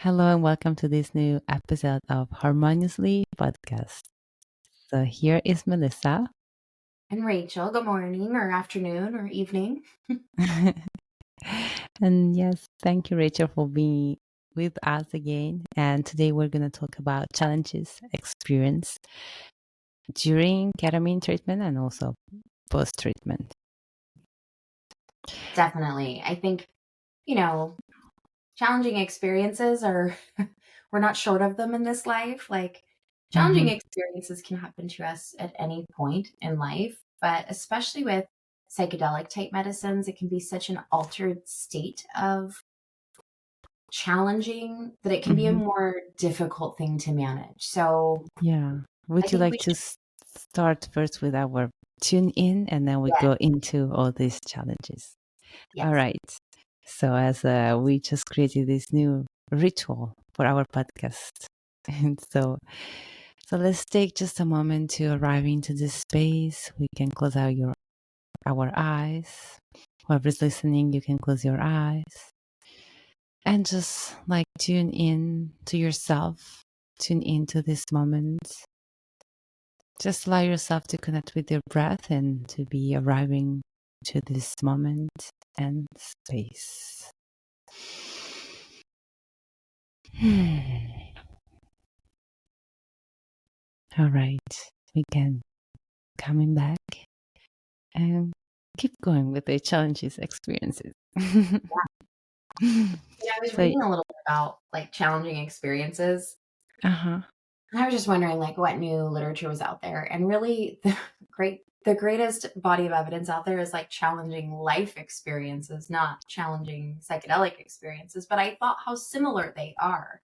Hello and welcome to this new episode of Harmoniously podcast. So here is Melissa. And Rachel, good morning or afternoon or evening. And yes, thank you, Rachel, for being with us again. And today we're going to talk about challenges experienced during ketamine treatment and also post treatment. Definitely. I think, challenging experiences are, we're not short of them in this life. Like, challenging experiences can happen to us at any point in life, but especially with psychedelic type medicines, it can be such an altered state of challenging that it can be a more difficult thing to manage. So, Yeah. I Would you think like we to should, start first with our tune in and then we yeah, go into all these challenges? All yes. right. So as we just created this new ritual for our podcast, and so let's take just a moment to arrive into this space. We can close our eyes. Whoever's listening, you can close your eyes and just like tune in to yourself. Tune into this moment. Just allow yourself to connect with your breath and to be arriving to this moment and space. All right, we can coming back and keep going with the challenges experiences. I was So, reading a little bit about like challenging experiences. uh-huh. And I was just wondering like what new literature was out there. And really the greatest body of evidence out there is like challenging life experiences, not challenging psychedelic experiences. But I thought how similar they are.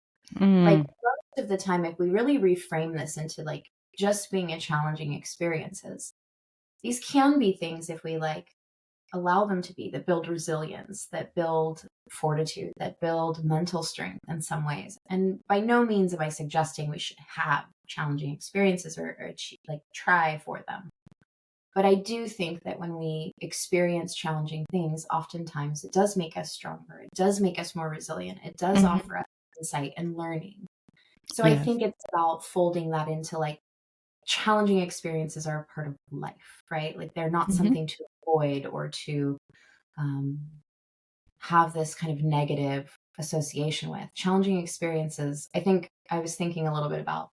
Like most of the time, if we really reframe this into like just being a challenging experiences, these can be things if we like allow them to be that build resilience, that build fortitude, that build mental strength in some ways. And by no means am I suggesting we should have challenging experiences or like try for them. But I do think that when we experience challenging things, oftentimes it does make us stronger. It does make us more resilient. It does offer us insight and learning. So I Yes. think it's about folding that into like challenging experiences are a part of life, right? Like they're not something to avoid or to um, have this kind of negative association with. Challenging experiences, I think I was thinking a little bit about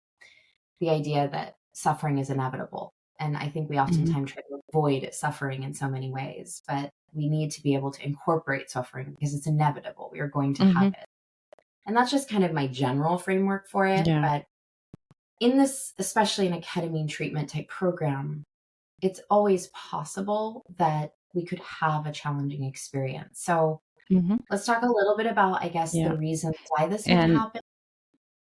the idea that suffering is inevitable. And I think we oftentimes try to avoid suffering in so many ways, but we need to be able to incorporate suffering because it's inevitable. We are going to have it. And that's just kind of my general framework for it. Yeah. But in this, especially in a ketamine treatment type program, it's always possible that we could have a challenging experience. So let's talk a little bit about, I guess, Yeah. the reasons why this can And happen.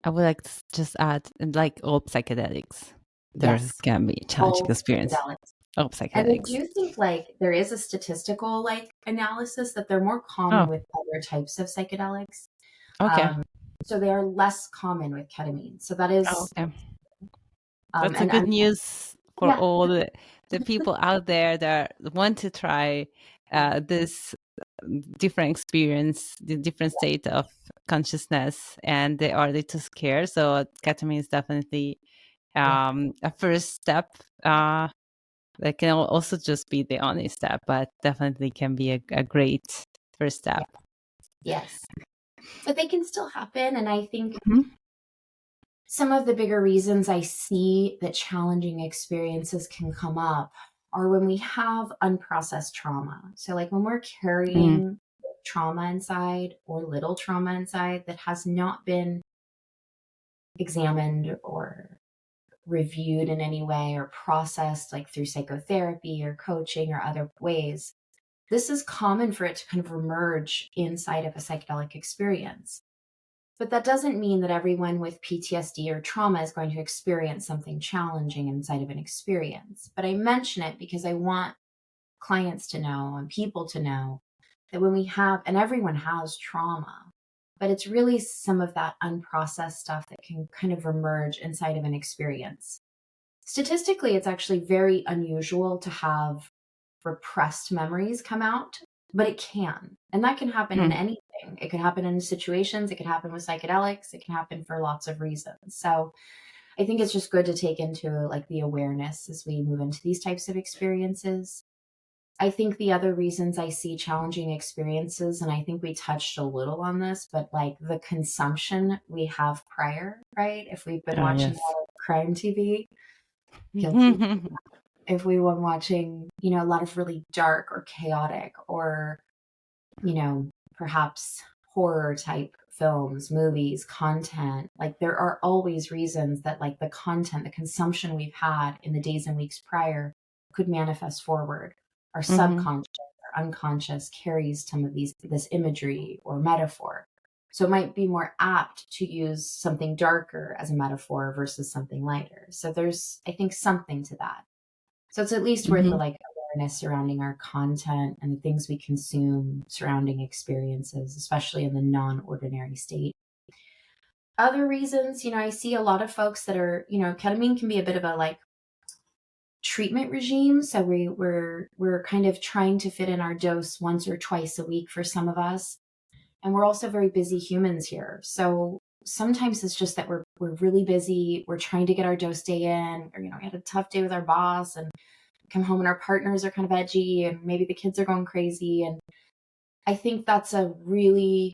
I would like to just add, like all psychedelics, there's Yes, can be challenging all experience. psychedelics. All And I psychedelics. do think like there is a statistical like analysis that they're more Oh, common with other types of psychedelics. okay. So they are less common with ketamine. So that Oh, is, okay. That's a and good I'm, news for yeah, all the people out there that want to try this different experience, the different state of consciousness, and they are a little scared. So ketamine is definitely yeah, a first step. That can also just be the only step, but definitely can be a great first step. yeah, yes. But they can still happen. And I think Mhm. some of the bigger reasons I see that challenging experiences can come up are when we have unprocessed trauma. So, like when we're Mm. carrying trauma inside or little trauma inside that has not been examined or reviewed in any way or processed, like through psychotherapy or coaching or other ways, this is common for it to kind of emerge inside of a psychedelic experience. But that doesn't mean that everyone with PTSD or trauma is going to experience something challenging inside of an experience. But I mention it because I want clients to know and people to know that when we have, and everyone has trauma, but it's really some of that unprocessed stuff that can kind of emerge inside of an experience. Statistically, it's actually very unusual to have repressed memories come out but it can. And that can happen in anything. It could happen in situations, it could happen with psychedelics, it can happen for lots of reasons. So I think it's just good to take into like the awareness as we move into these types of experiences. I think the other reasons I see challenging experiences, and I think we touched a little on this, but like the consumption we have prior, right? If we've been Oh, watching a yes. lot of crime TV, guilty. If we were watching, a lot of really dark or chaotic or, perhaps horror type films, movies, content, like there are always reasons that like the content, the consumption we've had in the days and weeks prior could manifest forward. Our subconscious or unconscious carries some of this imagery or metaphor. So it might be more apt to use something darker as a metaphor versus something lighter. So there's, I think, something to that. So it's at least worth the like awareness surrounding our content and the things we consume surrounding experiences, especially in the non-ordinary state. Other reasons, I see a lot of folks that are, ketamine can be a bit of a like treatment regime. So we're kind of trying to fit in our dose once or twice a week for some of us. And we're also very busy humans here. So sometimes it's just that we're really busy. We're trying to get our dose day in, or, we had a tough day with our boss and come home and our partners are kind of edgy and maybe the kids are going crazy. And I think that's a really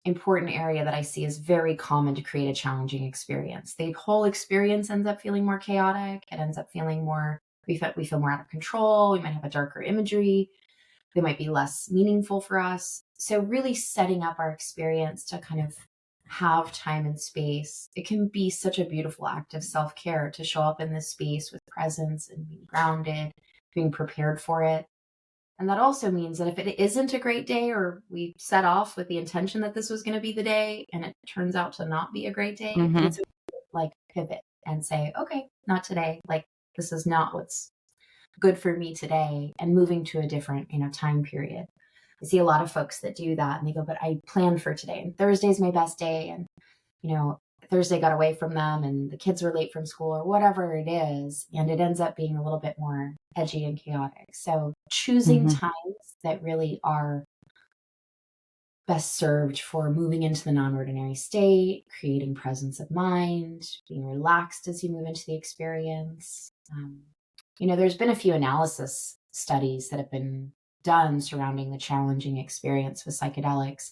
important area that I see is very common to create a challenging experience. The whole experience ends up feeling more chaotic. It ends up feeling more, we feel more out of control. We might have a darker imagery. They might be less meaningful for us. So really setting up our experience to kind of have time and space. It can be such a beautiful act of self-care to show up in this space with presence and being grounded, being prepared for it. And that also means that if it isn't a great day or we set off with the intention that this was going to be the day and it turns out to not be a great day, then it's like pivot and say, okay, not today. Like this is not what's good for me today, and moving to a different, time period. I see a lot of folks that do that and they go, but I planned for today and Thursday's my best day. And, Thursday got away from them and the kids were late from school or whatever it is. And it ends up being a little bit more edgy and chaotic. So choosing times that really are best served for moving into the non-ordinary state, creating presence of mind, being relaxed as you move into the experience. There's been a few analysis studies that have been done surrounding the challenging experience with psychedelics.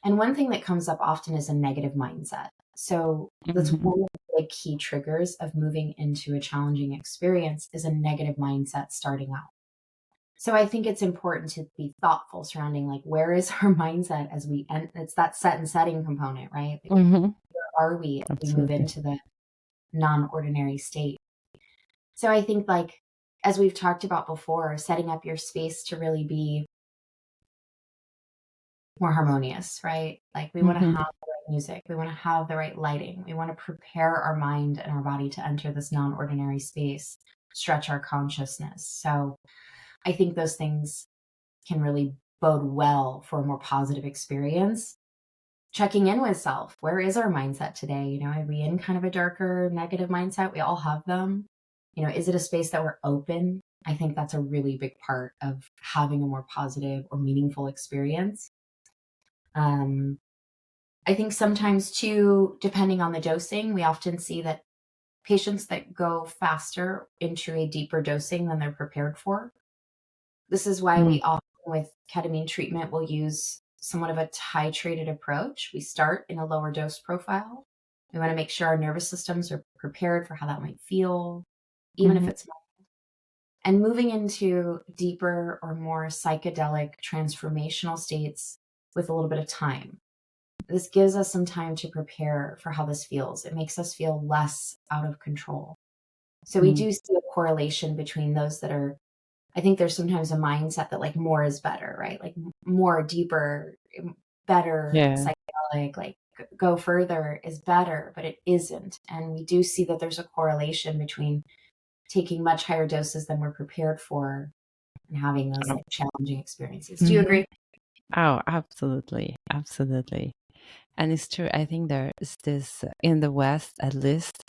And one thing that comes up often is a negative mindset. So that's one of the big key triggers of moving into a challenging experience is a negative mindset starting out. So I think it's important to be thoughtful surrounding like, where is our mindset as we end? It's that set and setting component, right? Like, where are we as we move into the non-ordinary state? So I think like, as we've talked about before, setting up your space to really be more harmonious, right? Like we want to have the right music. We want to have the right lighting. We want to prepare our mind and our body to enter this non-ordinary space, stretch our consciousness. So I think those things can really bode well for a more positive experience. Checking in with self. Where is our mindset today? Are we in kind of a darker, negative mindset? We all have them. Is it a space that we're open? I think that's a really big part of having a more positive or meaningful experience. I think sometimes too, depending on the dosing, we often see that patients that go faster into a deeper dosing than they're prepared for. This is why we often with ketamine treatment will use somewhat of a titrated approach. We start in a lower dose profile. We want to make sure our nervous systems are prepared for how that might feel, even if it's mild. And moving into deeper or more psychedelic transformational states with a little bit of time. This gives us some time to prepare for how this feels. It makes us feel less out of control. So we do see a correlation between those that are, I think there's sometimes a mindset that like more is better, right? Like more, deeper, better, psychedelic, like go further is better, but it isn't. And we do see that there's a correlation between taking much higher doses than we're prepared for and having those like challenging experiences. Do you agree? Oh, absolutely. Absolutely. And it's true. I think there is this, in the West at least,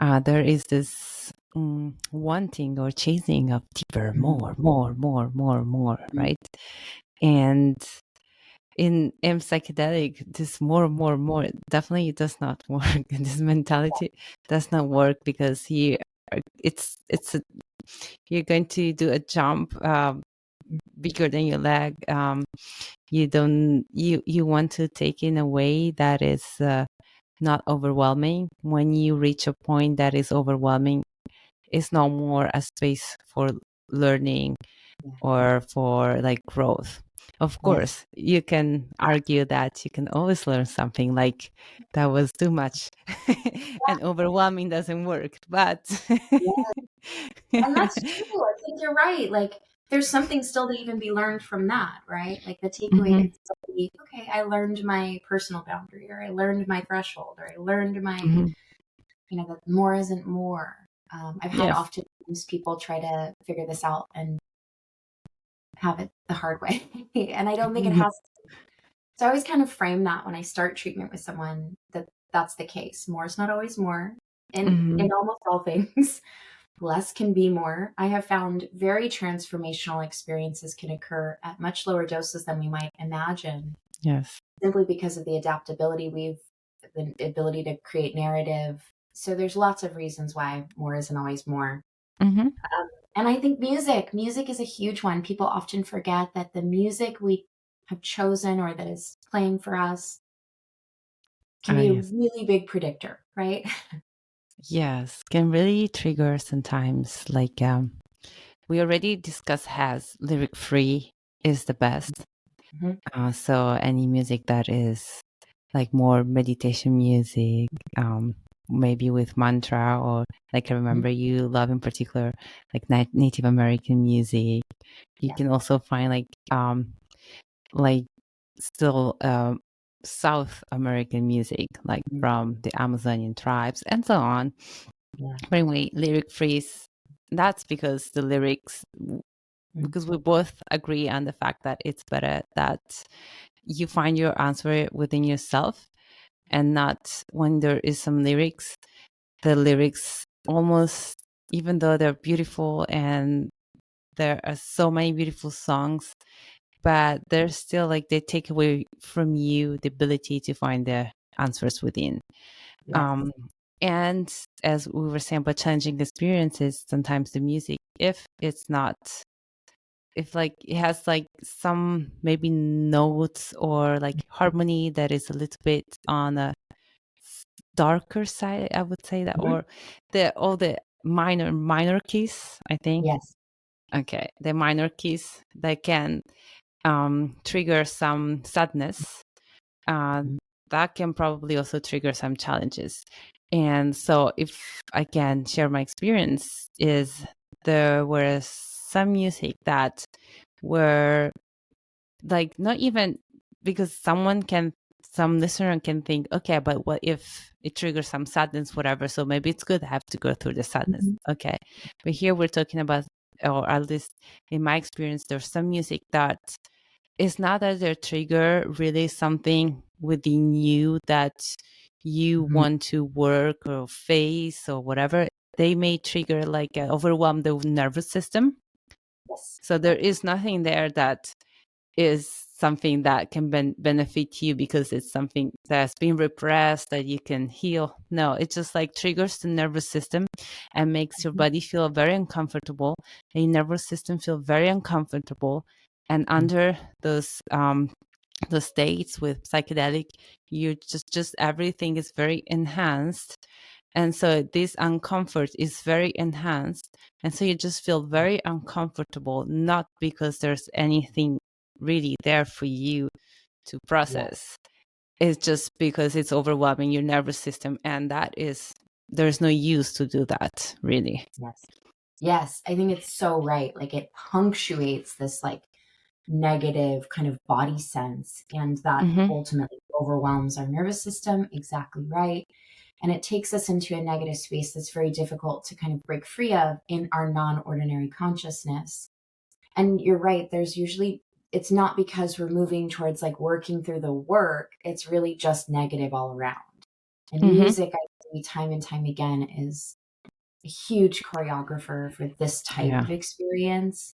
there is this wanting or chasing of deeper, more, right? And in psychedelic, this more definitely does not work. This mentality does not work because you're going to do a jump bigger than your leg. You want to take in a way that is not overwhelming. When you reach a point that is overwhelming, it's no more a space for learning or for like growth. Of course, you can argue that you can always learn something, like that was too much and overwhelming doesn't work, but And that's true. I think you're right. Like, there's something still to even be learned from that, right? Like, the takeaway Mhm, could still be, okay, I learned my personal boundary, or I learned my threshold, or I learned my, mhm. that more isn't more. I've had Yes. oftentimes people try to figure this out and have it the hard way. And I don't think it Mhm, has. So I always kind of frame that when I start treatment with someone, that that's the case. More is not always more in mhm. almost all things. Less can be more. I have found very transformational experiences can occur at much lower doses than we might imagine, Yes. simply because of the adaptability the ability to create narrative. So there's lots of reasons why more isn't always more. Mhm. And I think music is a huge one. People often forget that the music we have chosen or that is playing for us can Ah, be a yes. really big predictor, right? Yes, can really trigger sometimes. Like we already discussed, has lyric free is the best. Mhm. So any music that is like more meditation music, maybe with mantra, or like I Mhm. remember you love in particular, like Native American music. You Yeah. can also find like still South American music, like Mhm. from the Amazonian tribes and so on. Yeah. But anyway, lyric freeze. That's because the lyrics, Mhm. because we both agree on the fact that it's better that you find your answer within yourself, and not when there is some lyrics. The lyrics almost, even though they're beautiful and there are so many beautiful songs, but they're still like they take away from you the ability to find the answers within. Yes. Um, and as we were saying about challenging experiences, sometimes the music, if it's not, if like it has like some maybe notes or like harmony that is a little bit on a darker side, I would say that, Mhm. or the all the minor keys, I think. Yes. Okay, the minor keys that can trigger some sadness, uh, Mhm. that can probably also trigger some challenges. And so, if I can share my experience, is there was some music that were like not even, because some listener can think, okay, but what if it triggers some sadness, whatever, so maybe it's good, I have to go through the sadness. Mhm. Okay, but here we're talking about, or at least in my experience, there's some music that it's not that they trigger really something within you that you Mhm. want to work or face or whatever. They may trigger like overwhelm the nervous system. Yes. So there is nothing there that is something that can benefit you because it's something that's been repressed that you can heal. No, it just like triggers the nervous system and makes your Mhm. body feel very uncomfortable, and your nervous system feel very uncomfortable. And Mhm. under those the states with psychedelic, you just everything is very enhanced, and so this uncomfort is very enhanced, and so you just feel very uncomfortable, not because there's anything really there for you to Yeah. process. It's just because it's overwhelming your nervous system, and that is, there's no use to do that, really. Yes. Yes. I think it's so right. Like, it punctuates this like negative kind of body sense, and that Hmm. ultimately overwhelms our nervous system. Exactly right. And it takes us into a negative space that's very difficult to kind of break free of in our non-ordinary consciousness. And you're right, there's usually, it's not because we're moving towards like working through the work, it's really just negative all around. And Hmm. music, I see time and time again, is a huge choreographer for this type Yeah. of experience,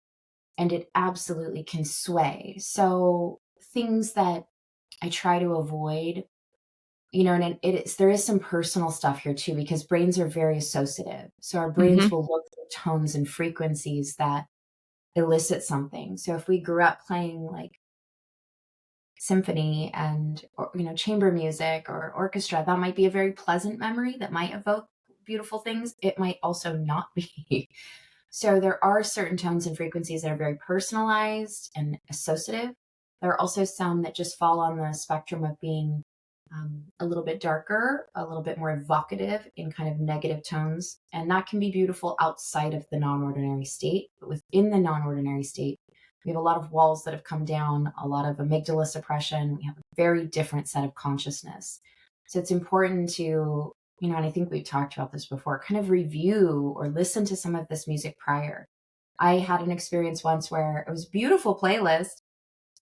and it absolutely can sway. So things that I try to avoid, and there is some personal stuff here too, because brains are very associative. So our Mm-hmm. brains will look for tones and frequencies that elicit something. So if we grew up playing like symphony and chamber music or orchestra, that might be a very pleasant memory that might evoke beautiful things. It might also not be. So there are certain tones and frequencies that are very personalized and associative. There are also some that just fall on the spectrum of being a little bit darker, a little bit more evocative in kind of negative tones. And that can be beautiful outside of the non-ordinary state. But within the non-ordinary state, we have a lot of walls that have come down, a lot of amygdala suppression. We have a very different set of consciousness. So it's important to, and I think we've talked about this before, kind of review or listen to some of this music prior. I had an experience once where it was a beautiful playlist,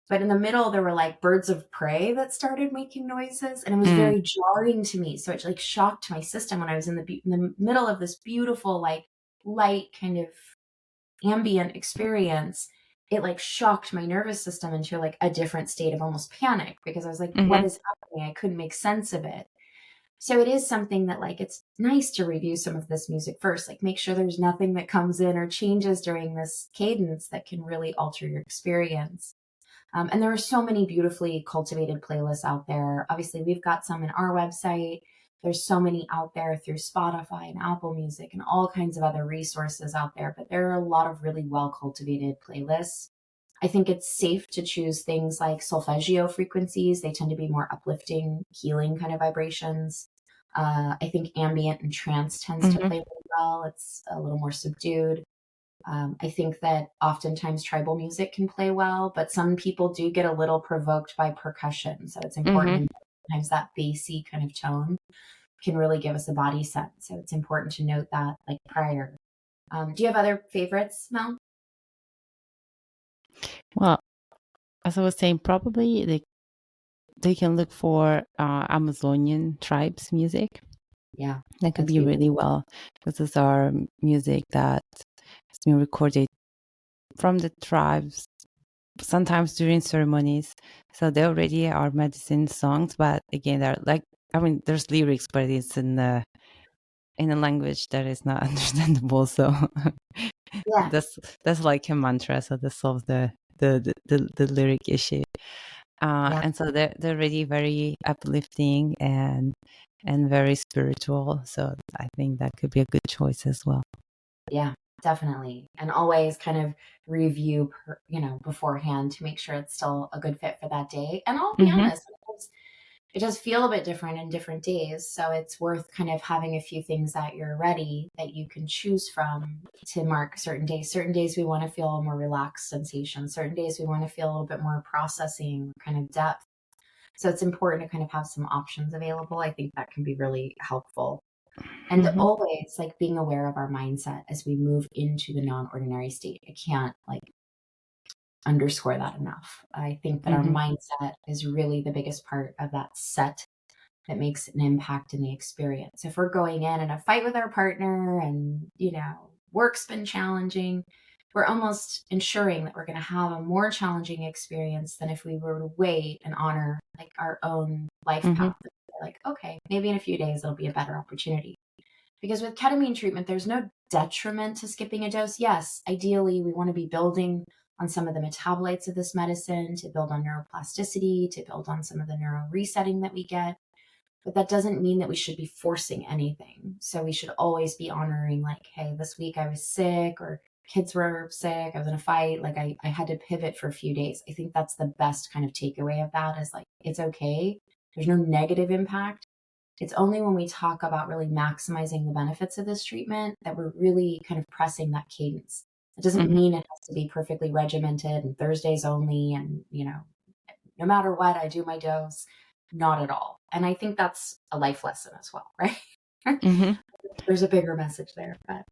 but in the middle there were like birds of prey that started making noises, and it was Mm. very jarring to me. So it like shocked my system when I was in the middle of this beautiful, like light kind of ambient experience. It like shocked my nervous system into like a different state of almost panic, because I was like, what Mm-hmm. is happening? I couldn't make sense of it. So it is something that like, it's nice to review some of this music first, like make sure there's nothing that comes in or changes during this cadence that can really alter your experience. And there are so many beautifully cultivated playlists out there. Obviously, we've got some in our website. There's so many out there through Spotify and Apple Music and all kinds of other resources out there. But there are a lot of really well cultivated playlists. I think it's safe to choose things like solfeggio frequencies. They tend to be more uplifting, healing kind of vibrations. I think ambient and trance tends to Mm-hmm. play really well. It's a little more subdued. I think that oftentimes tribal music can play well, but some people do get a little provoked by percussion. So it's important. Mm-hmm. And sometimes that bassy kind of tone can really give us a body sense. So it's important to note that like prior. Do you have other favorites, Mel? Well, as I was saying, probably they can look for Amazonian tribes music. Yeah, That could that's be beautiful. really well, because these are music that has been recorded from the tribes, sometimes during ceremonies. So they already are medicine songs, but again, they're like, I mean, there's lyrics, but it's in a language that is not understandable. So Yeah, that's like a mantra. So that solves the lyric issue. yeah, And so they're really very uplifting and very spiritual. So I think that could be a good choice as well. yeah, definitely. And always kind of review, beforehand to make sure it's still a good fit for that day. And I'll be Mm-hmm. honest, it does feel a bit different in different days. So it's worth kind of having a few things that you're ready that you can choose from to mark certain days. Certain days we want to feel a more relaxed sensation. Certain days we want to feel a little bit more processing kind of depth. So it's important to kind of have some options available. I think that can be really helpful. And Mm-hmm. always like being aware of our mindset as we move into the non-ordinary state. I can't like underscore that enough. I think that our Mm-hmm. mindset is really the biggest part of that set that makes an impact in the experience. If we're going in a fight with our partner and, work's been challenging, we're almost ensuring that we're going to have a more challenging experience than if we were to wait and honor like our own life Mm-hmm. path. Like, okay, maybe in a few days it'll be a better opportunity. Because with ketamine treatment, there's no detriment to skipping a dose. Yes, ideally, we want to be building on some of the metabolites of this medicine to build on neuroplasticity, to build on some of the neuro resetting that we get. But that doesn't mean that we should be forcing anything. So we should always be honoring, like, hey, this week I was sick, or kids were sick, I was in a fight, like I had to pivot for a few days. I think that's the best kind of takeaway of that, is like, it's okay. There's no negative impact. It's only when we talk about really maximizing the benefits of this treatment that we're really kind of pressing that cadence. It doesn't Mm-hmm. mean it has to be perfectly regimented and Thursdays only, and, no matter what, I do my dose. Not at all. And I think that's a life lesson as well, right? Mm-hmm. There's a bigger message there, but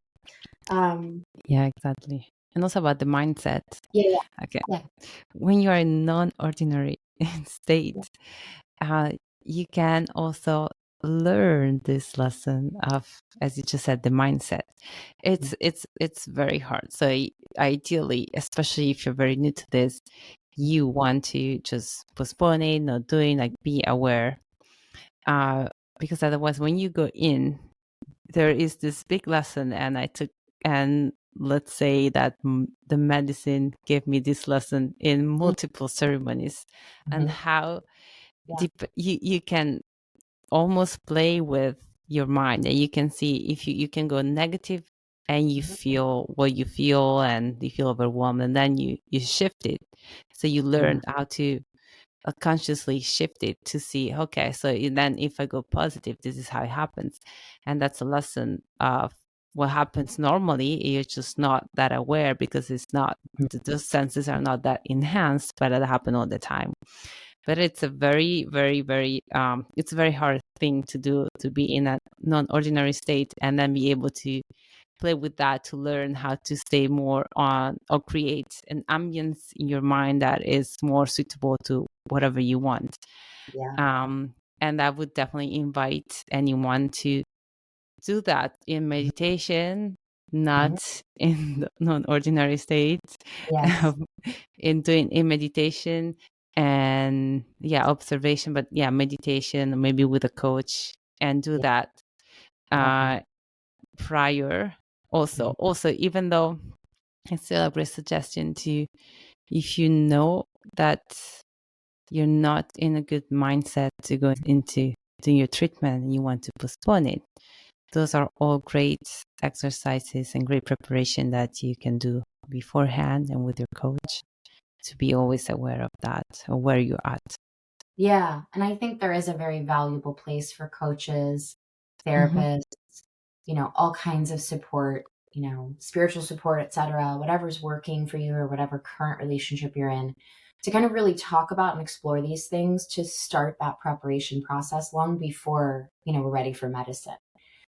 Yeah, exactly. And also about the mindset. yeah, Okay. yeah, When you are in non-ordinary state, uh, you can also learn this lesson of, as you just said, the mindset. It's very hard. So ideally, especially if you're very new to this, you want to just postpone it, not doing, like, be aware, because otherwise when you go in, there is this big lesson. And let's say that the medicine gave me this lesson in multiple ceremonies, and how Yeah. deep you can almost play with your mind, and you can see if you can go negative, and you feel what you feel, and you feel overwhelmed, and then you shift it. So you learn how to consciously shift it to see, okay, so then if I go positive, this is how it happens. And that's a lesson of what happens normally. You're just not that aware because it's not, those senses are not that enhanced, but it happen all the time. But it's a very, very, very it's a very hard thing to do, to be in a non-ordinary state and then be able to play with that, to learn how to stay more on, or create an ambience in your mind that is more suitable to whatever you want. Yeah. And I would definitely invite anyone to do that in meditation, not in the non-ordinary state. Yes. In meditation, and observation, but meditation, maybe with a coach, and do Yeah. that Definitely. prior. Also, even though it's still a great suggestion to, if you know that you're not in a good mindset to go into doing your treatment and you want to postpone it, those are all great exercises and great preparation that you can do beforehand and with your coach, to be always aware of that, or where you're at. Yeah. And I think there is a very valuable place for coaches, Mm-hmm. therapists, all kinds of support, spiritual support, etc., whatever's working for you or whatever current relationship you're in, to kind of really talk about and explore these things, to start that preparation process long before, we're ready for medicine.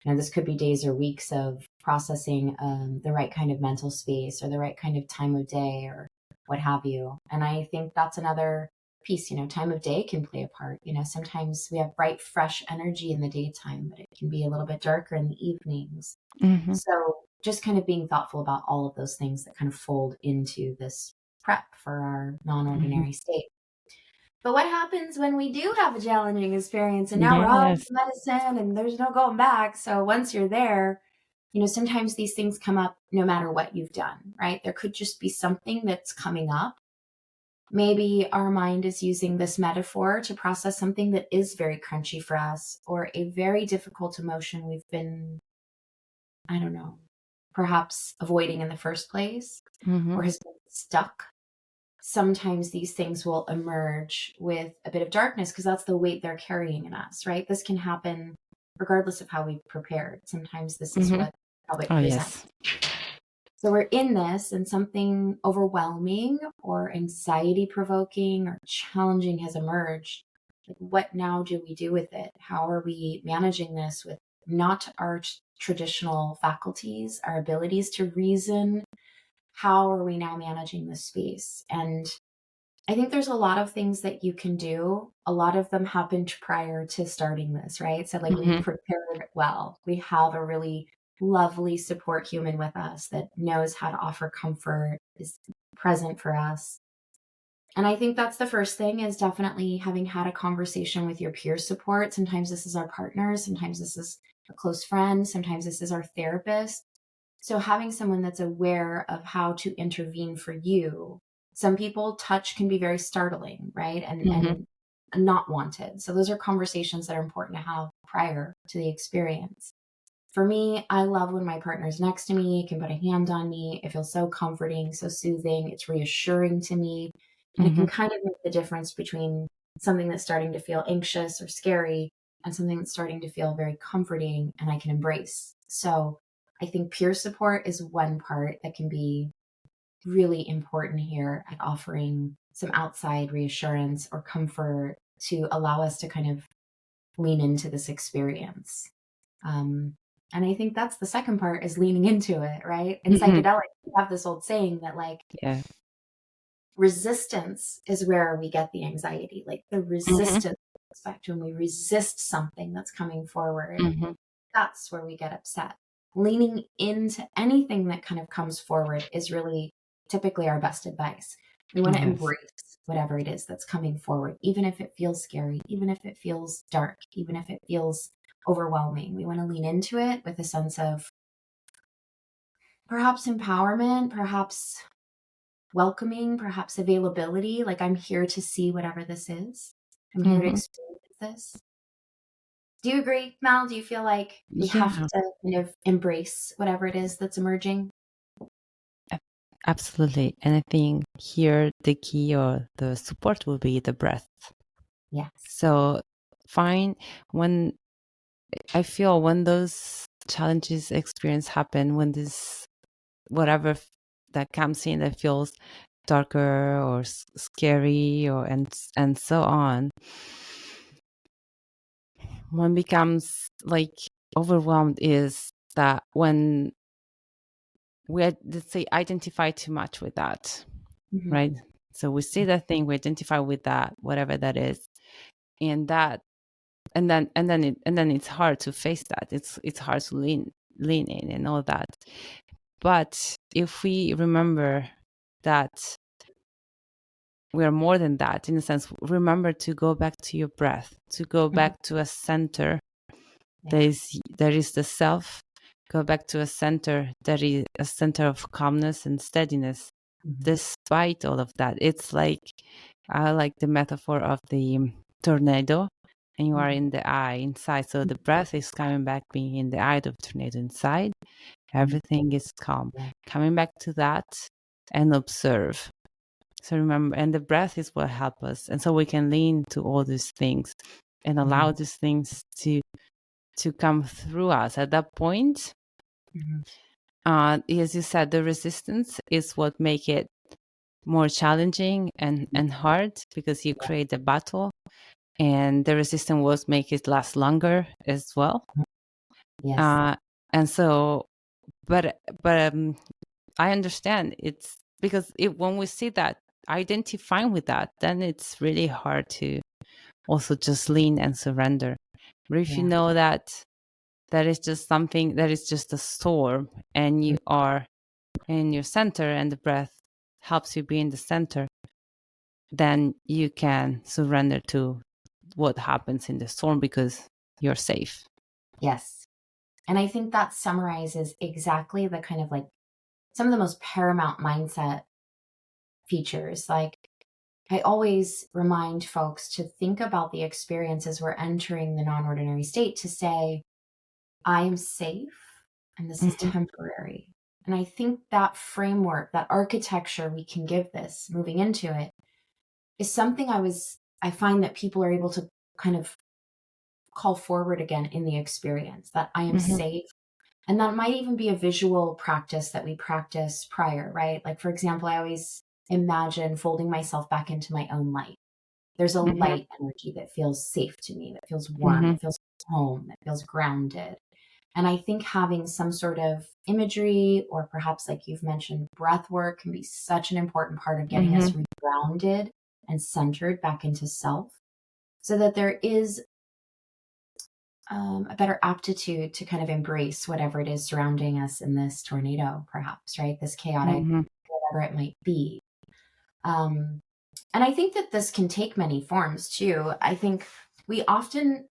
This could be days or weeks of processing the right kind of mental space or the right kind of time of day or what have you. And I think that's another piece. Time of day can play a part. Sometimes we have bright, fresh energy in the daytime, but it can be a little bit darker in the evenings. Mm-hmm. So just kind of being thoughtful about all of those things that kind of fold into this prep for our non-ordinary state. But what happens when we do have a challenging experience and now we're on Yes. medicine and there's no going back? So once you're there, sometimes these things come up no matter what you've done, right? There could just be something that's coming up. Maybe our mind is using this metaphor to process something that is very crunchy for us, or a very difficult emotion we've been, I don't know, perhaps avoiding in the first place, Mm-hmm. or has been stuck. Sometimes these things will emerge with a bit of darkness because that's the weight they're carrying in us, right? This can happen regardless of how we've prepared. Sometimes this is Mm-hmm. how it Oh, presents. yes. So we're in this and something overwhelming or anxiety provoking or challenging has emerged. Like, what now do we do with it? How are we managing this with not our traditional faculties, our abilities to reason? How are we now managing this space? And I think there's a lot of things that you can do. A lot of them happened prior to starting this, right? So, like, we've Mm-hmm. prepared well. We have a really lovely support human with us that knows how to offer comfort, is present for us. And I think that's the first thing, is definitely having had a conversation with your peer support. Sometimes this is our partner, sometimes this is a close friend, sometimes this is our therapist. So having someone that's aware of how to intervene for you. Some people, touch can be very startling, right? Mm-hmm. And not wanted. So those are conversations that are important to have prior to the experience. For me, I love when my partner's next to me, can put a hand on me. It feels so comforting, so soothing. It's reassuring to me. And it Mm-hmm. can kind of make the difference between something that's starting to feel anxious or scary and something that's starting to feel very comforting and I can embrace. So I think peer support is one part that can be really important here at offering some outside reassurance or comfort to allow us to kind of lean into this experience. And I think that's the second part, is leaning into it, right? In Mm-hmm. psychedelic, we have this old saying that, like, Yeah. resistance is where we get the anxiety. Like, the Mm-hmm. resistance expect, when we resist something that's coming forward, Mm-hmm. that's where we get upset. Leaning into anything that kind of comes forward is really typically our best advice. We want to Yes. embrace whatever it is that's coming forward, even if it feels scary, even if it feels dark, even if it feels overwhelming. We want to lean into it with a sense of perhaps empowerment, perhaps welcoming, perhaps availability. Like, I'm here to see whatever this is. I'm here to Mm-hmm. experience this. Do you agree, Mel? Do you feel like we have Yeah, to kind of embrace whatever it is that's emerging? absolutely. And I think here the key or the support will be the breath. Yes. So find when I feel when those challenges experience happen, when this whatever that comes in that feels darker or scary or and so on, one becomes like overwhelmed is that when we let's say identify too much with that, Mm-hmm. right? So we see that thing, we identify with that, whatever that is, and that and then it's hard to face that. It's hard to lean in and all that. But if we remember that we are more than that, in a sense, remember to go back to your breath, to go Mm-hmm. back to a center. Yeah. There is the self. Go back to a center that is a center of calmness and steadiness. Mm-hmm. Despite all of that, it's like I like the metaphor of the tornado, and you are Mm-hmm. in the eye inside. So the breath is coming back, being in the eye of tornado inside. Everything is calm. Yeah. Coming back to that and observe. So remember, and the breath is what helps us, and so we can lean to all these things and allow Mm-hmm. these things to come through us. At that point, Mm-hmm. as you said, the resistance is what make it more challenging and hard, because you Yeah. create a battle, and the resistance will make it last longer as well. Yes. Uh, and so, but I understand it's because when we see that, identifying with that, then it's really hard to also just lean and surrender. But if you Yeah. know that that is just something that is just a storm, and you are in your center, and the breath helps you be in the center, then you can surrender to what happens in the storm because you're safe. Yes. And I think that summarizes exactly the kind of like some of the most paramount mindset features. Like, I always remind folks to think about the experiences we're entering the non ordinary state, to say, I am safe and this is Mm-hmm. temporary. And I think that framework, that architecture we can give this moving into it, is something I find that people are able to kind of call forward again in the experience, that I am Mm-hmm. safe. And that might even be a visual practice that we practice prior, right? Like, for example, I always imagine folding myself back into my own light. There's a Mm-hmm. light energy that feels safe to me, that feels warm, Mm-hmm. that feels home, that feels grounded. And I think having some sort of imagery, or perhaps like you've mentioned, breath work, can be such an important part of getting us Mm-hmm. regrounded and centered back into self, so that there is a better aptitude to kind of embrace whatever it is surrounding us in this tornado, perhaps, right? This chaotic, Mm-hmm. whatever it might be. Um, and I think that this can take many forms too. I think we often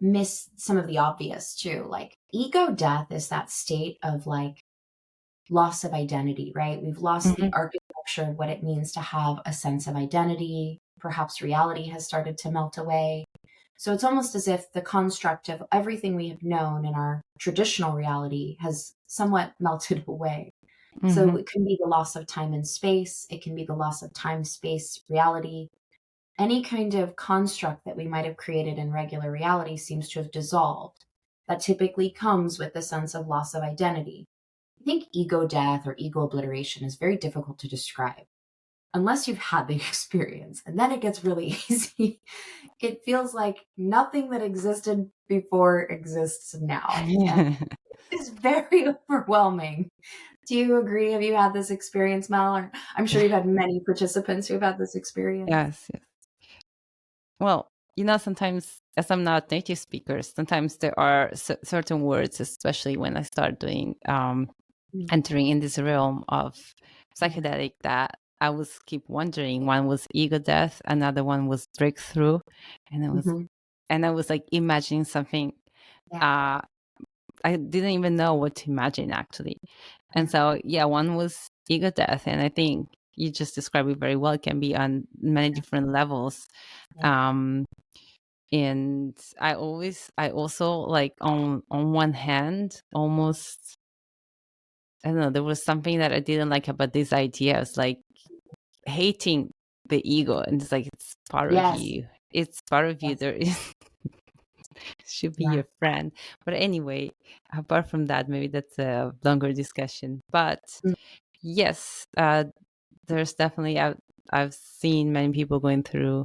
miss some of the obvious too. Like, ego death is that state of like loss of identity, right? We've lost Mm-hmm. the architecture of what it means to have a sense of identity. Perhaps reality has started to melt away. So it's almost as if the construct of everything we have known in our traditional reality has somewhat melted away. So Mm-hmm. it can be the loss of time and space. It can be the loss of time, space, reality. Any kind of construct that we might have created in regular reality seems to have dissolved. That typically comes with the sense of loss of identity. I think ego death or ego obliteration is very difficult to describe unless you've had the experience. And then it gets really easy. It feels like nothing that existed before exists now. And it's very overwhelming. Do you agree? Have you had this experience, Mel? Or I'm sure you've had many participants who have had this experience. Yes, yes. Well, sometimes, as I'm not native speaker, sometimes there are certain words, especially when I start doing entering in this realm of psychedelic, that I was keep wondering. One was ego death, another one was breakthrough, and I was like imagining something. I didn't even know what to imagine, actually. And so one was ego death, and I think you just described it very well. It can be on many different levels. And I also, like, on one hand, almost, I don't know, there was something that I didn't like about this idea. It's like hating the ego, and it's like, it's part of you. It's part of you. There is should be your friend. But anyway, apart from that, maybe that's a longer discussion. But yes, there's definitely, I've seen many people going through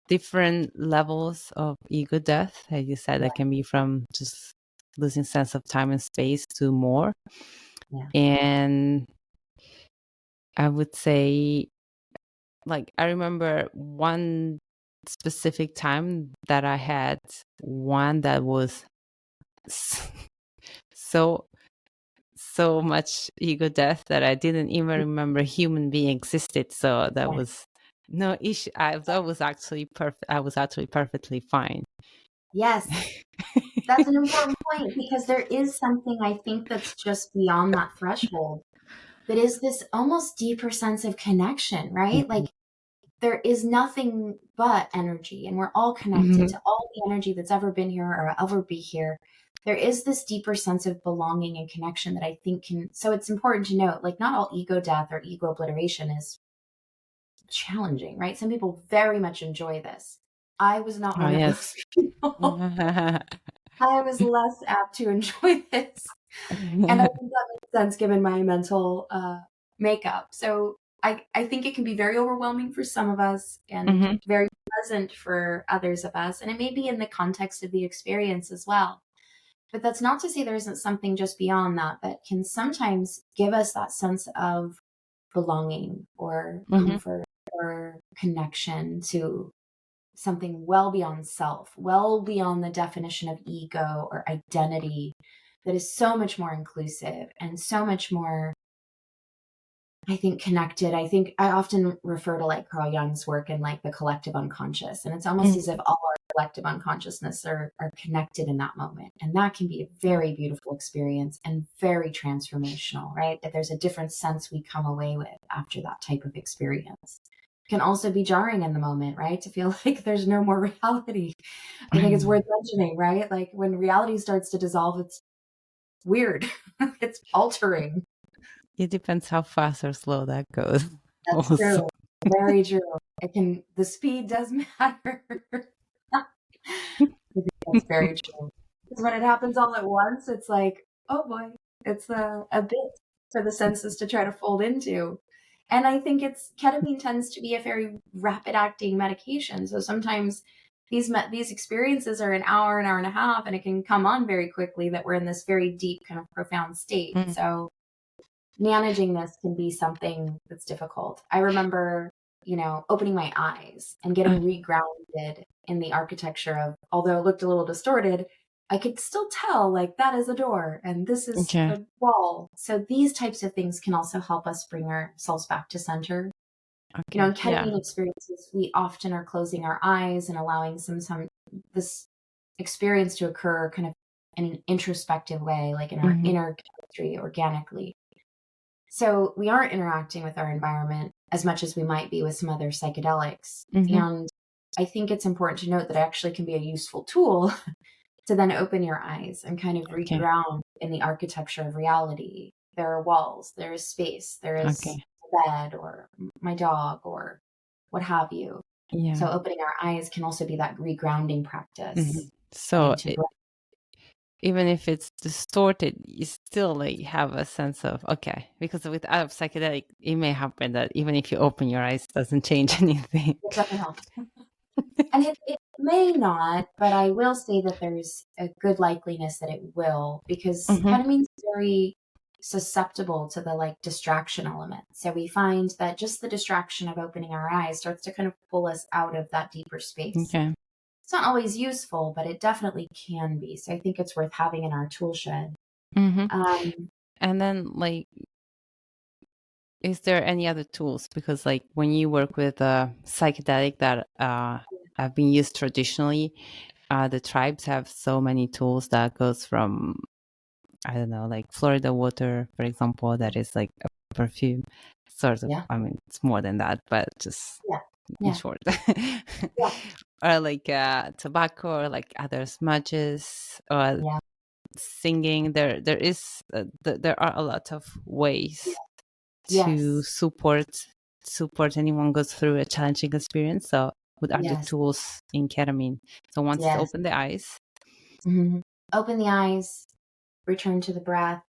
different levels of ego death. As you said, that can be from just losing sense of time and space to more. And I would say, like, I remember one specific time that I had one that was so much ego death that I didn't even remember a human being existed. So that was no issue. I was actually perfect. I was actually perfectly fine. Yes. That's an important point, because there is something, I think, that's just beyond that threshold. That is this almost deeper sense of connection, right? Like, there is nothing but energy, and we're all connected to all the energy that's ever been here or ever be here. There is this deeper sense of belonging and connection that I think so it's important to note, like, not all ego death or ego obliteration is challenging, right? Some people very much enjoy this. I was not one of those people. I was less apt to enjoy this. And I think that makes sense given my mental makeup. So I think it can be very overwhelming for some of us and very pleasant for others of us. And it may be in the context of the experience as well. But that's not to say there isn't something just beyond that that can sometimes give us that sense of belonging or comfort or connection to something well beyond self, well beyond the definition of ego or identity, that is so much more inclusive and so much more, I think, connected. I think I often refer to, like, Carl Jung's work in, like, the collective unconscious, and it's almost as if all our collective unconsciousness are connected in that moment. And that can be a very beautiful experience and very transformational, right? That there's a different sense we come away with after that type of experience. Can also be jarring in the moment, right? To feel like there's no more reality. I think it's worth mentioning, right? Like, when reality starts to dissolve, it's weird. It's altering. It depends how fast or slow that goes. That's also true. Very true. The speed does matter. I think that's very true. Because when it happens all at once, it's like, oh boy, it's a bit for the senses to try to fold into. And I think ketamine tends to be a very rapid acting medication. So sometimes these experiences are an hour and a half, and it can come on very quickly that we're in this very deep, kind of profound state. So managing this can be something that's difficult. I remember, opening my eyes and getting regrounded in the architecture of, although it looked a little distorted, I could still tell, like, that is a door and this is a wall. So these types of things can also help us bring ourselves back to center. In ketamine experiences, we often are closing our eyes and allowing this experience to occur kind of in an introspective way, like in our inner chemistry, organically. So we aren't interacting with our environment as much as we might be with some other psychedelics. And I think it's important to note that it actually can be a useful tool to then open your eyes and kind of reground in the architecture of reality. There are walls, there is space, there is a bed or my dog or what have you. So opening our eyes can also be that regrounding practice. So even if it's distorted, you still, like, have a sense of, because without psychedelic, it may happen that even if you open your eyes, it doesn't change anything. It doesn't help. And it may not, but I will say that there's a good likeliness that it will, because ketamine's very susceptible to the like distraction element. So we find that just the distraction of opening our eyes starts to kind of pull us out of that deeper space. Okay. It's not always useful, but it definitely can be. So I think it's worth having in our tool shed. And then, like, is there any other tools? Because, like, when you work with psychedelic that have been used traditionally, the tribes have so many tools that goes from, I don't know, like Florida water, for example, that is like a perfume, sort of. Yeah. I mean, it's more than that, but just in short. Or like tobacco, or like other smudges, or singing. There are a lot of ways to support anyone goes through a challenging experience. So what are the tools in ketamine? So once it's open the eyes, open the eyes, return to the breath,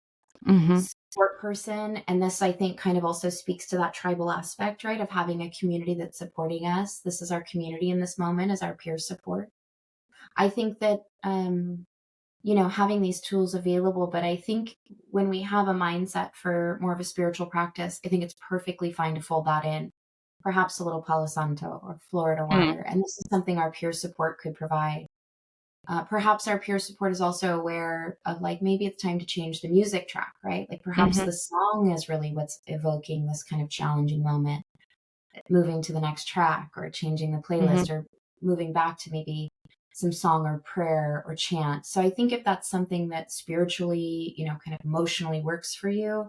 support person. And this, I think, kind of also speaks to that tribal aspect, right, of having a community that's supporting us. This is our community in this moment, as our peer support. I think that having these tools available, but I think when we have a mindset for more of a spiritual practice, I think it's perfectly fine to fold that in, perhaps a little Palo Santo or Florida water. And this is something our peer support could provide. Perhaps our peer support is also aware of, like, maybe it's time to change the music track, right? Like perhaps the song is really what's evoking this kind of challenging moment, moving to the next track or changing the playlist or moving back to maybe some song or prayer or chant. So I think if that's something that spiritually, kind of emotionally works for you,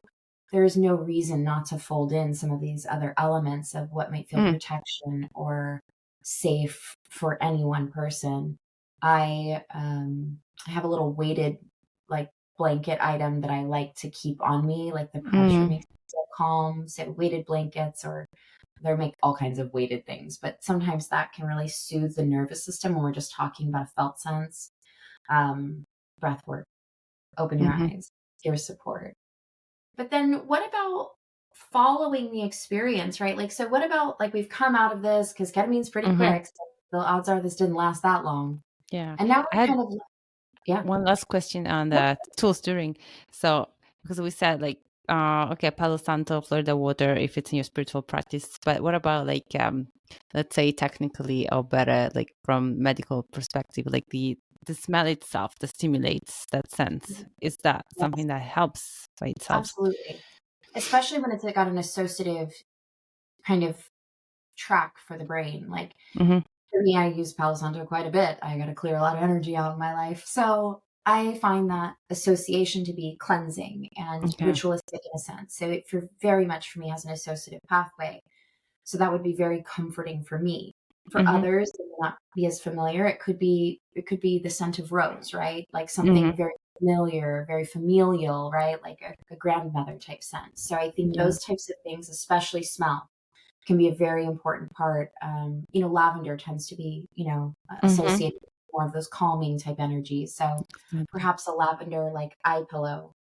there is no reason not to fold in some of these other elements of what might feel protection or safe for any one person. I have a little weighted like blanket item that I like to keep on me, like the pressure makes me feel calm. So weighted blankets, or they make all kinds of weighted things, but sometimes that can really soothe the nervous system when we're just talking about a felt sense. Breath work, open your eyes, ear support. But then what about following the experience, right? Like, so what about, like, we've come out of this because ketamine's pretty quick. So the odds are this didn't last that long. Yeah. And now I we're had kind of, one last question on the tools during. So, because we said, like, okay, Palo Santo, Florida water, if it's in your spiritual practice, but what about, like, let's say technically, or better, like from medical perspective, like the smell itself that stimulates that sense, is that something that helps by itself? Absolutely. Especially when it's got an associative kind of track for the brain. Like for me, I use Palo Santo quite a bit. I got to clear a lot of energy out of my life. So I find that association to be cleansing and ritualistic in a sense. So it very much for me has an associative pathway. So that would be very comforting for me. For others that may not be as familiar, it could be the scent of rose, right? Like something very familiar, very familial, right? Like a grandmother type scent. So I think those types of things, especially smell, can be a very important part. Lavender tends to be, associated with more of those calming type energies. So perhaps a lavender like eye pillow.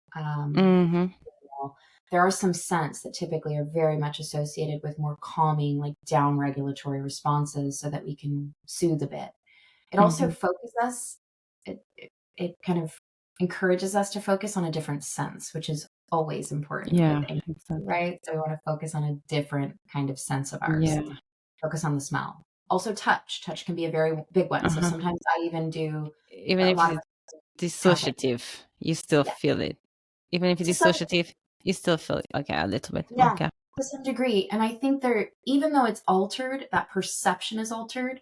There are some scents that typically are very much associated with more calming, like down regulatory responses, so that we can soothe a bit. It also focuses us. It kind of encourages us to focus on a different sense, which is always important with anxiety, right? So we want to focus on a different kind of sense of ours. Focus on the smell. Also touch. Touch can be a very big one. So sometimes I even do even if it's dissociative, you still feel it. Even if it's dissociative, you still feel it. Okay, a little bit. Yeah, okay. To some degree. And I think even though it's altered, that perception is altered,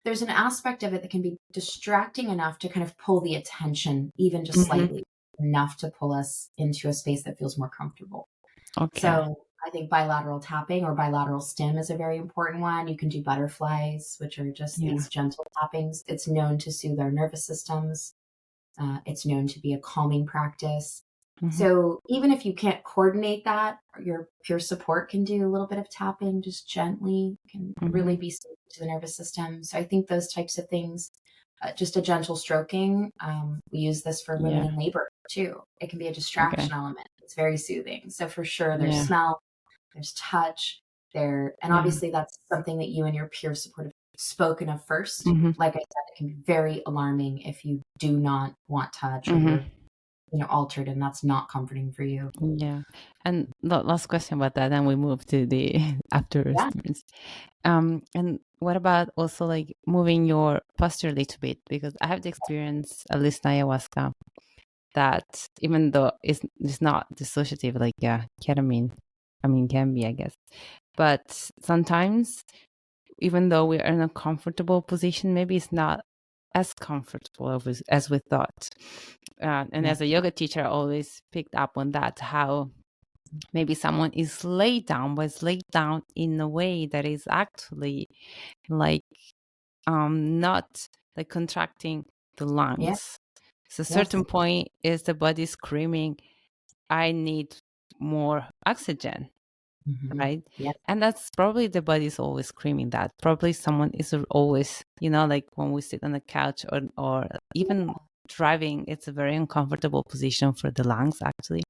there's an aspect of it that can be distracting enough to kind of pull the attention, even just slightly, enough to pull us into a space that feels more comfortable. Okay. So I think bilateral tapping or bilateral stim is a very important one. You can do butterflies, which are just these gentle tappings. It's known to soothe our nervous systems. It's known to be a calming practice. So even if you can't coordinate that, your peer support can do a little bit of tapping, just gently, can really be soothing to the nervous system. So I think those types of things, just a gentle stroking. We use this for women in labor too. It can be a distraction element. It's very soothing. So for sure, there's smell, there's touch there. And obviously that's something that you and your peer support have spoken of first. Like I said, it can be very alarming if you do not want touch or you're altered, and that's not comforting for you. Yeah. And the last question about that, then we move to the after Yeah. experience. And what about also like moving your posture a little bit? Because I have the experience, at least in ayahuasca, that even though it's not dissociative like ketamine, I mean, can be, I guess. But sometimes, even though we're in a comfortable position, maybe it's not as comfortable as we thought. And Yeah. as a yoga teacher, I always picked up on that, how maybe someone is laid down, but it's laid down in a way that is actually like not like contracting the Yeah. lungs. So Yes. certain point is the body screaming, I need more oxygen, Mm-hmm. right? Yeah. And that's probably the body's always screaming that. Probably someone is always, like when we sit on the couch or even driving, it's a very uncomfortable position for the lungs actually.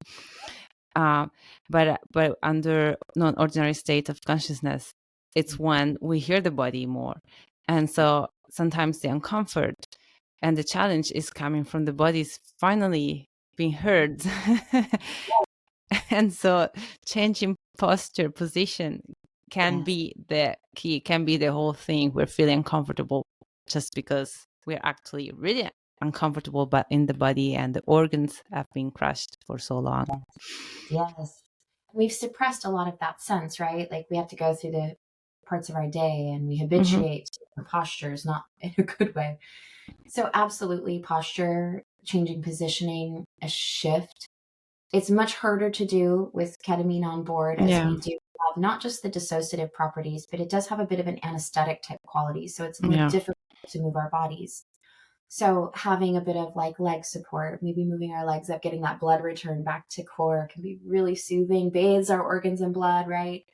But under non-ordinary state of consciousness, it's when we hear the body more. And so sometimes the uncomfort and the challenge is coming from the body's finally being heard. And so changing posture position can Yes. be the key, can be the whole thing. We're feeling uncomfortable just because we're actually really uncomfortable, but in the body and the organs have been crushed for so long. Yes. We've suppressed a lot of that sense, right? Like we have to go through the parts of our day and we habituate to different postures, not in a good way. So absolutely posture, changing positioning, a shift. It's much harder to do with ketamine on board, as Yeah. we do have not just the dissociative properties, but it does have a bit of an anesthetic type quality. So it's more Yeah. difficult to move our bodies. So having a bit of like leg support, maybe moving our legs up, getting that blood return back to core can be really soothing, bathes our organs in blood, right?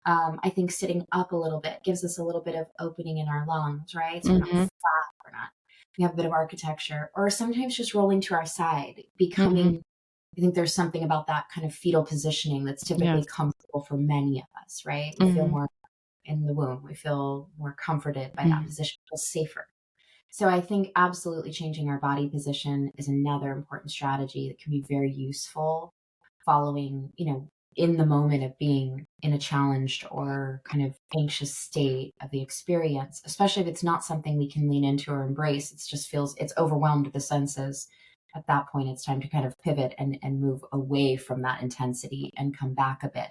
I think sitting up a little bit gives us a little bit of opening in our lungs, right? So we're not flat, we have a bit of architecture, or sometimes just rolling to our side, becoming, I think there's something about that kind of fetal positioning that's typically Yes. comfortable for many of us, right? We feel more in the womb. We feel more comforted by that position, feel safer. So I think absolutely changing our body position is another important strategy that can be very useful following, in the moment of being in a challenged or kind of anxious state of the experience, especially if it's not something we can lean into or embrace. It just feels it's overwhelmed with the senses. At that point, it's time to kind of pivot and move away from that intensity and come back a bit.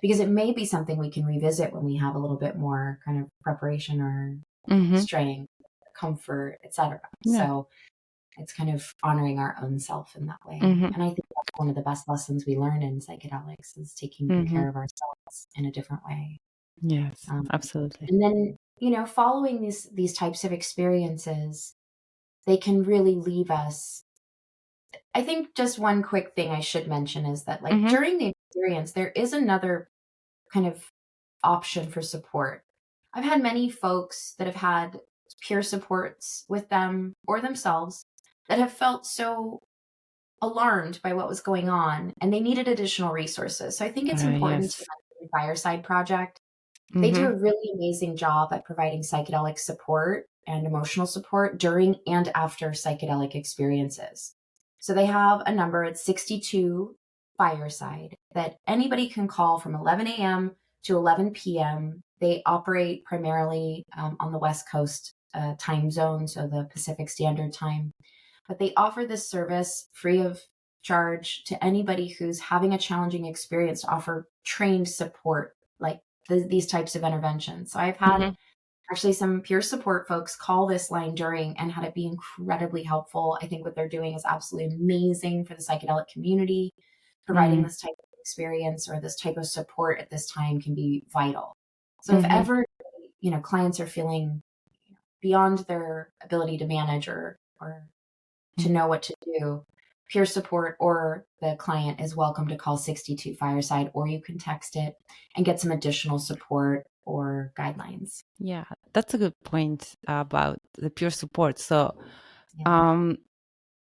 Because it may be something we can revisit when we have a little bit more kind of preparation or strength, comfort, etc. Yeah. So it's kind of honoring our own self in that way. And I think that's one of the best lessons we learn in psychedelics is taking good care of ourselves in a different way. Yes, absolutely. And then, following these types of experiences, they can really leave us. I think just one quick thing I should mention is that like during the experience, there is another kind of option for support. I've had many folks that have had peer supports with them or themselves that have felt so alarmed by what was going on and they needed additional resources. So I think it's important to Yes. mention the Fireside Project. They do a really amazing job at providing psychedelic support and emotional support during and after psychedelic experiences. So they have a number at 62 Fireside that anybody can call from 11 a.m. to 11 p.m. They operate primarily on the West Coast time zone, so the Pacific Standard Time. But they offer this service free of charge to anybody who's having a challenging experience to offer trained support like these types of interventions. So I've had actually some peer support folks call this line during and had it be incredibly helpful. I think what they're doing is absolutely amazing for the psychedelic community. Providing this type of experience or this type of support at this time can be vital. So if ever, clients are feeling beyond their ability to manage or to know what to do, peer support or the client is welcome to call 62 Fireside, or you can text it and get some additional support or guidelines. Yeah, that's a good point about the peer support. So, Yeah.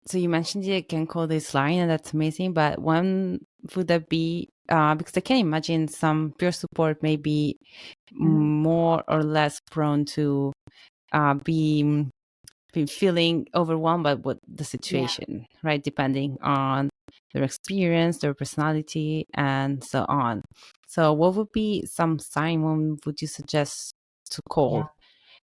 so you mentioned you can call this line, and that's amazing. But when would that be? Because I can imagine some peer support may be more or less prone to be feeling overwhelmed by what the situation, right? Depending on their experience, their personality, and so on. So what would be some sign when would you suggest to Yeah. call?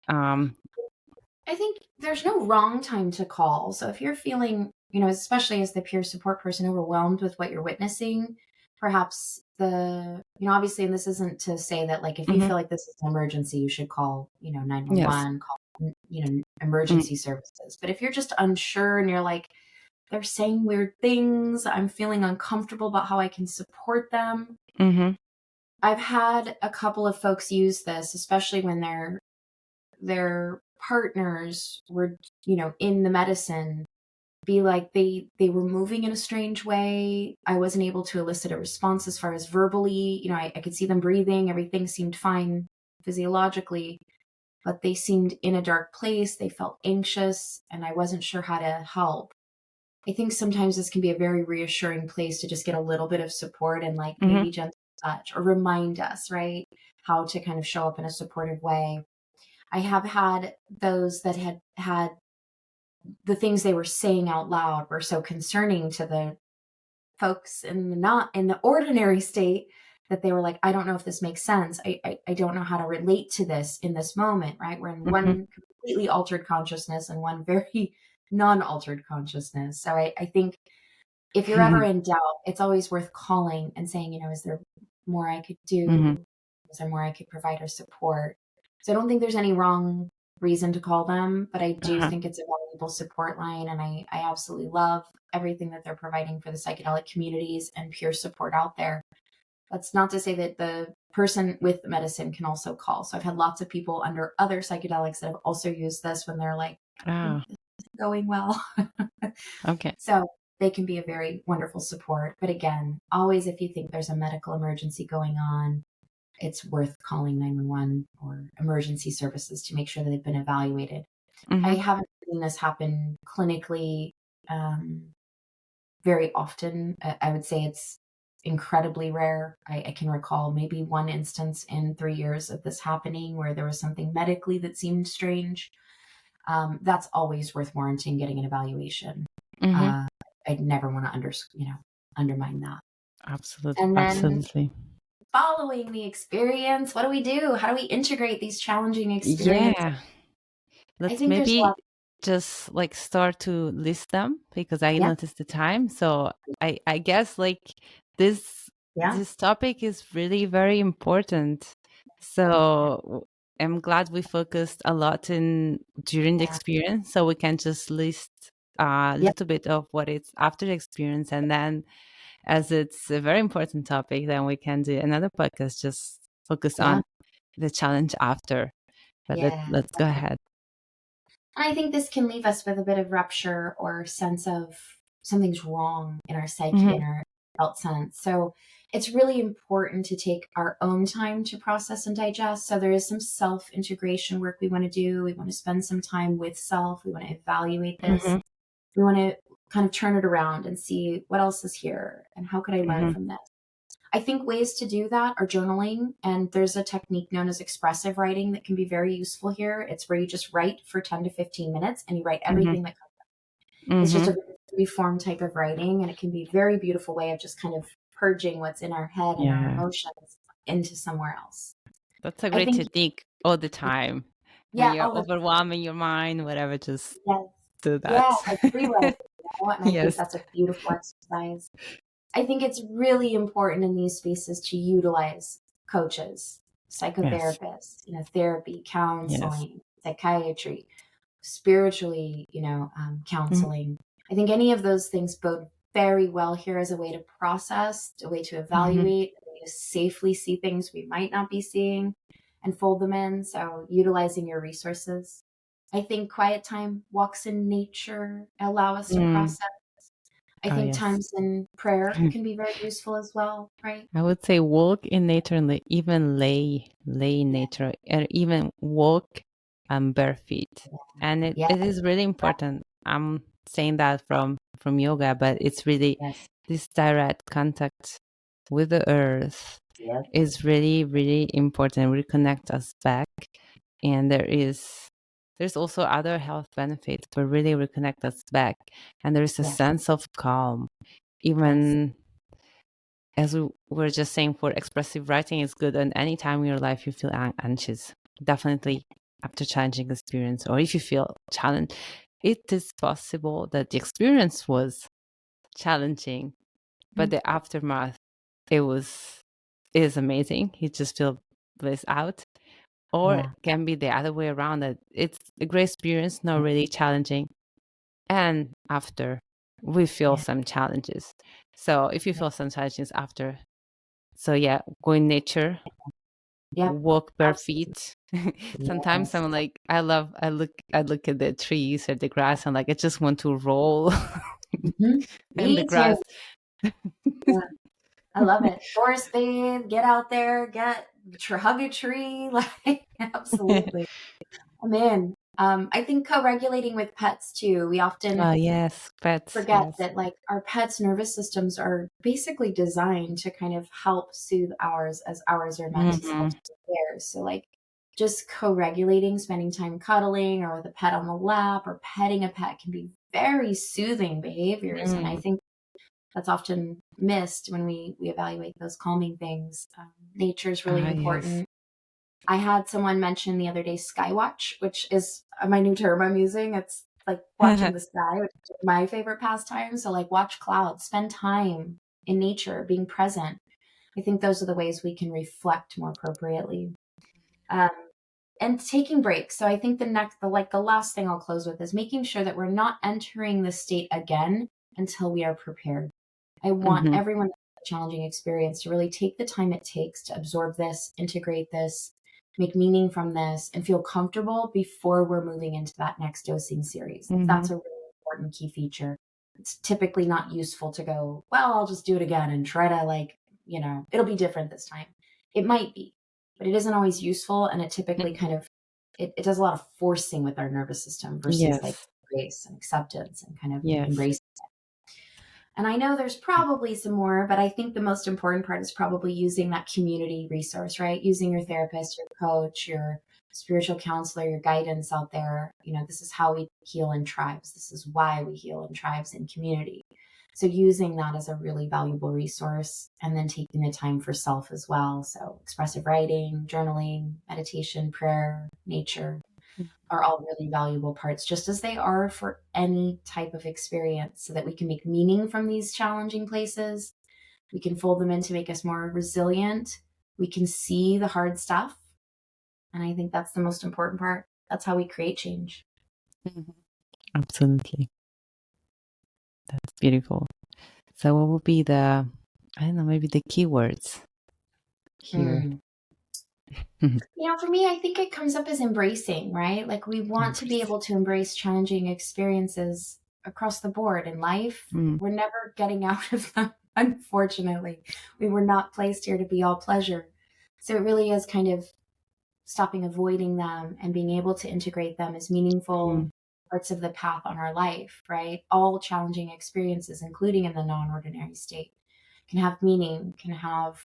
I think there's no wrong time to call. So if you're feeling, especially as the peer support person, overwhelmed with what you're witnessing, perhaps obviously, and this isn't to say that like if you feel like this is an emergency, you should call, Yes. 911, call, emergency services. But if you're just unsure and you're like, they're saying weird things, I'm feeling uncomfortable about how I can support them. I've had a couple of folks use this, especially when their partners were, in the medicine, be like they were moving in a strange way. I wasn't able to elicit a response as far as verbally. I could see them breathing. Everything seemed fine physiologically, but they seemed in a dark place. They felt anxious, and I wasn't sure how to help. I think sometimes this can be a very reassuring place to just get a little bit of support and like maybe gentle touch or remind us, right, how to kind of show up in a supportive way. I have had those that had the things they were saying out loud were so concerning to the folks not in the ordinary state that they were like, I don't know if this makes sense. I don't know how to relate to this in this moment, right? We're in one completely altered consciousness and one very non-altered consciousness. So I think if you're ever in doubt, it's always worth calling and saying, is there more I could do? Is there more I could provide or support? So I don't think there's any wrong reason to call them, but I do think it's a valuable support line. And I absolutely love everything that they're providing for the psychedelic communities and peer support out there. That's not to say that the person with the medicine can also call. So I've had lots of people under other psychedelics that have also used this when they're like, this isn't going well. Okay. So they can be a very wonderful support. But again, always if you think there's a medical emergency going on, it's worth calling 911 or emergency services to make sure that they've been evaluated. I haven't seen this happen clinically very often. I would say it's incredibly rare. I can recall maybe one instance in 3 years of this happening where there was something medically that seemed strange. That's always worth warranting getting an evaluation. I'd never want to undermine that. Absolutely. And then Absolutely. following the experience, what do we do? How do we integrate these challenging experiences? Yeah. I Let's think there's a maybe lot. just like start to list them because I noticed the time. So I guess like this topic is really very important. So I'm glad we focused a lot during the experience, so we can just list a little bit of what it's after the experience, and then as it's a very important topic, then we can do another podcast just focus on the challenge after. But let's go ahead. I think this can leave us with a bit of rupture or sense of something's wrong in our psyche, in our felt sense. So it's really important to take our own time to process and digest. So there is some self-integration work we want to do. We want to spend some time with self. We want to evaluate this. We want to kind of turn it around and see what else is here and how could I learn from this. I think ways to do that are journaling, and there's a technique known as expressive writing that can be very useful here. It's where you just write for 10 to 15 minutes and you write everything that comes up. It's just a free form type of writing, and it can be a very beautiful way of just kind of purging what's in our head and our emotions into somewhere else. That's a great technique all the time. When you're overwhelming your mind, whatever, just do that. Yeah, like rewrite. And I think that's a beautiful exercise. I think it's really important in these spaces to utilize coaches, psychotherapists, therapy, counseling, psychiatry, spiritually, counseling. I think any of those things bode very well here as a way to process, a way to evaluate, a way to safely see things we might not be seeing and fold them in. So utilizing your resources. I think quiet time, walks in nature allow us to process. I think times in prayer can be very useful as well, right? I would say walk in nature and even lay in nature, or even walk bare feet. And it is really important. I'm saying that from yoga, but it's really this direct contact with the earth is really, really important. Reconnect us back. And there is there's also other health benefits, but really reconnect us back. And there's a Yes. sense of calm. Even as we were just saying, for expressive writing is good, and any time in your life you feel anxious, definitely after challenging experience, or if you feel challenged, it is possible that the experience was challenging, but the aftermath, is amazing. You just feel bliss out. Or it can be the other way around, that it's a great experience, not really challenging, and after we feel some challenges. So if you feel some challenges after, so yeah, go in nature, walk bare feet. Sometimes I'm like, I look at the trees or the grass, and like I just want to roll in the Me grass. too. Yeah. I love it. Forest bathe, get out there, hug a tree. Like, absolutely. I'm in. I think co-regulating with pets too. We often Yes, pets. forget Yes. that like our pets' nervous systems are basically designed to kind of help soothe ours as ours are meant to help soothe theirs. So like just co-regulating, spending time cuddling or with a pet on the lap or petting a pet can be very soothing behaviors. And I think that's often missed when we evaluate those calming things. Nature is really important. Yes. I had someone mention the other day Skywatch, which is my new term I'm using. It's like watching the sky, which is my favorite pastime. So like watch clouds, spend time in nature, being present. I think those are the ways we can reflect more appropriately. And taking breaks. So I think the last thing I'll close with is making sure that we're not entering the state again until we are prepared. I want everyone that's a challenging experience to really take the time it takes to absorb this, integrate this, make meaning from this, and feel comfortable before we're moving into that next dosing series. That's a really important key feature. It's typically not useful to go, well, I'll just do it again and try to it'll be different this time. It might be, but it isn't always useful. And it typically kind of, it does a lot of forcing with our nervous system versus like grace and acceptance and kind of embracing. And I know there's probably some more, but I think the most important part is probably using that community resource, right? Using your therapist, your coach, your spiritual counselor, your guidance out there. This is how we heal in tribes. This is why we heal in tribes and community. So using that as a really valuable resource, and then taking the time for self as well. So expressive writing, journaling, meditation, prayer, nature are all really valuable parts, just as they are for any type of experience, so that we can make meaning from these challenging places. We can fold them in to make us more resilient. We can see the hard stuff. And I think that's the most important part. That's how we create change. Absolutely. That's beautiful. So what would be maybe the keywords here? For me, I think it comes up as embracing, right? Like we want to be able to embrace challenging experiences across the board in life. We're never getting out of them, unfortunately. We were not placed here to be all pleasure. So it really is kind of stopping avoiding them and being able to integrate them as meaningful parts of the path on our life, right? All challenging experiences, including in the non-ordinary state, can have meaning, can have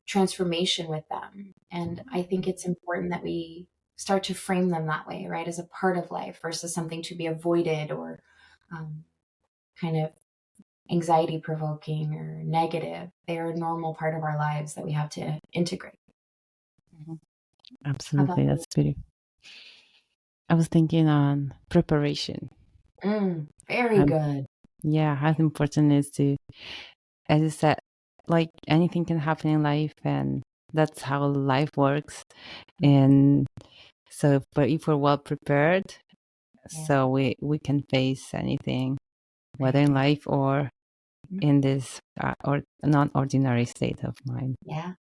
transformation with them. And I think it's important that we start to frame them that way, right? As a part of life versus something to be avoided or kind of anxiety provoking or negative. They are a normal part of our lives that we have to integrate. Absolutely. That's beautiful. I was thinking on preparation. Very good. Yeah, how important it is to, as you said, like anything can happen in life, and that's how life works. And so, but if we're well prepared, so we can face anything, whether in life or in this or non-ordinary state of mind. Yeah.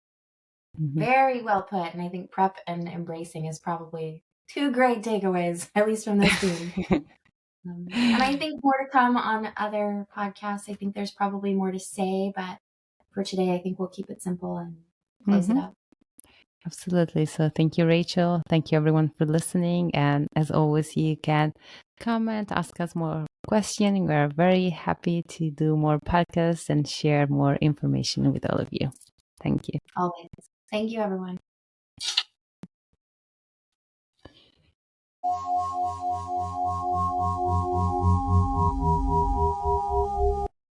Very well put. And I think prep and embracing is probably two great takeaways, at least from this theme. And I think more to come on other podcasts. I think there's probably more to say, but for today, I think we'll keep it simple and close it up. Absolutely. So thank you, Rachel. Thank you, everyone, for listening. And as always, you can comment, ask us more questions. We're very happy to do more podcasts and share more information with all of you. Thank you. Always. Thank you, everyone.